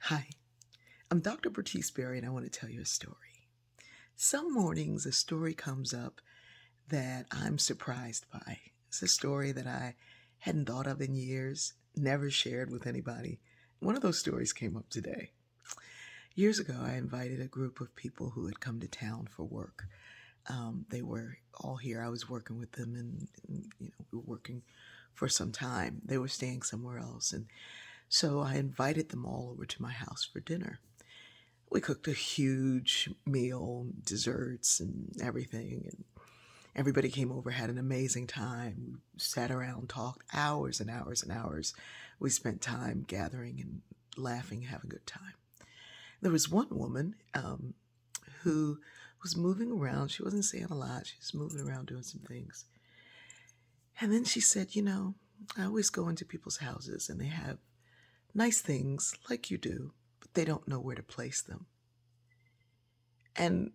Hi, I'm Dr. Bertice Berry, and I want to tell you a story. Some mornings, a story comes up that I'm surprised by. It's a story that I hadn't thought of in years, never shared with anybody. One of those stories came up today. Years ago, I invited a group of people who had come to town for work. They were all here. I was working with them, and we were working for some time. They were staying somewhere else, and so I invited them all over to my house for dinner. We cooked a huge meal, desserts and everything, and everybody came over, had an amazing time. We sat around, talked hours and hours and hours. We spent time gathering and laughing, having a good time. There was one woman who was moving around. She wasn't saying a lot. She was moving around doing some things. And then she said, I always go into people's houses and they have nice things like you do, but they don't know where to place them. And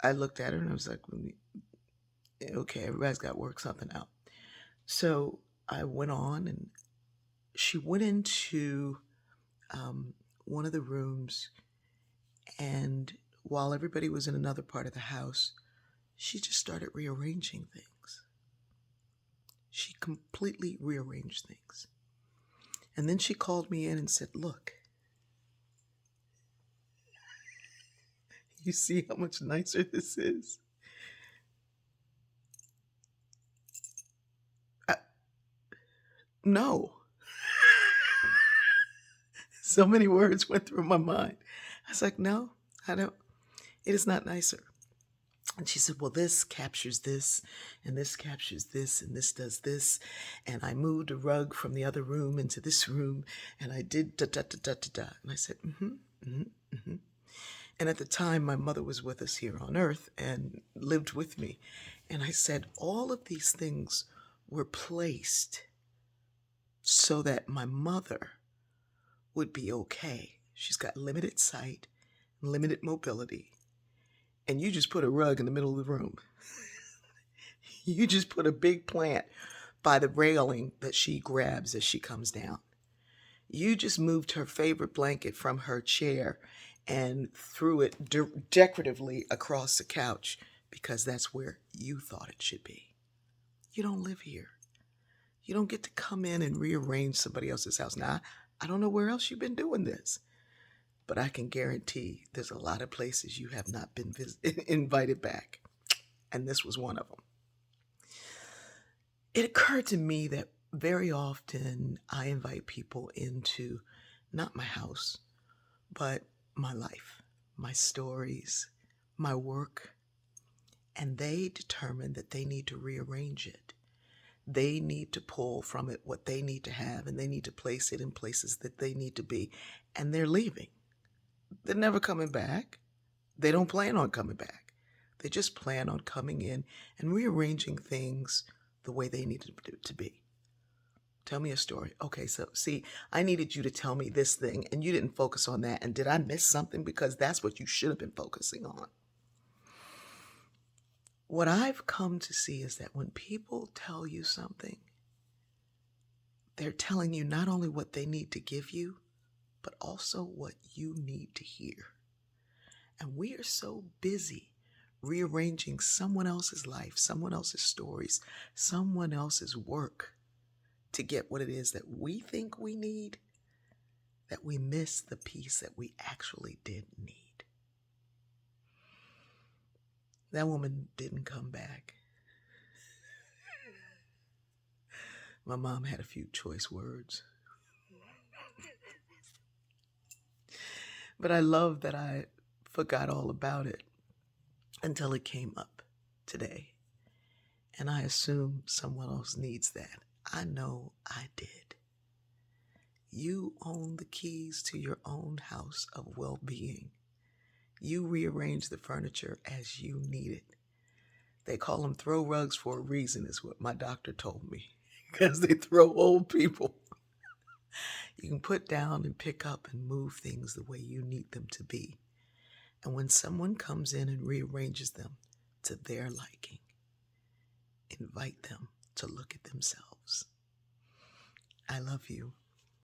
I looked at her and I was like, okay, everybody's got to work something out. So I went on, and she went into one of the rooms, and while everybody was in another part of the house, she just started rearranging things. She completely rearranged things. And then she called me in and said, "Look, you see how much nicer this is?" No. So many words went through my mind. I was like, no, I don't. It is not nicer. And she said, well, this captures this, and this captures this, and this does this. And I moved a rug from the other room into this room, and I did da da da da da da. And I said, mm-hmm. And at the time, my mother was with us here on earth and lived with me. And I said, all of these things were placed so that my mother would be okay. She's got limited sight, limited mobility, and you just put a rug in the middle of the room. You just put a big plant by the railing that she grabs as she comes down. You just moved her favorite blanket from her chair and threw it decoratively across the couch because that's where you thought it should be. You don't live here. You don't get to come in and rearrange somebody else's house. Now, I don't know where else you've been doing this, but I can guarantee there's a lot of places you have not been invited back, and this was one of them. It occurred to me that very often I invite people into not my house, but my life, my stories, my work, and they determine that they need to rearrange it. They need to pull from it what they need to have, and they need to place it in places that they need to be, and they're leaving. They're never coming back. They don't plan on coming back. They just plan on coming in and rearranging things the way they need it to be. Tell me a story. Okay, so see, I needed you to tell me this thing, and you didn't focus on that. And did I miss something? Because that's what you should have been focusing on. What I've come to see is that when people tell you something, they're telling you not only what they need to give you, but also what you need to hear. And we are so busy rearranging someone else's life, someone else's stories, someone else's work to get what it is that we think we need, that we miss the piece that we actually did need. That woman didn't come back. My mom had a few choice words. But I love that I forgot all about it until it came up today. And I assume someone else needs that. I know I did. You own the keys to your own house of well-being. You rearrange the furniture as you need it. They call them throw rugs for a reason, is what my doctor told me, because they throw old people. You can put down and pick up and move things the way you need them to be. And when someone comes in and rearranges them to their liking, invite them to look at themselves. I love you.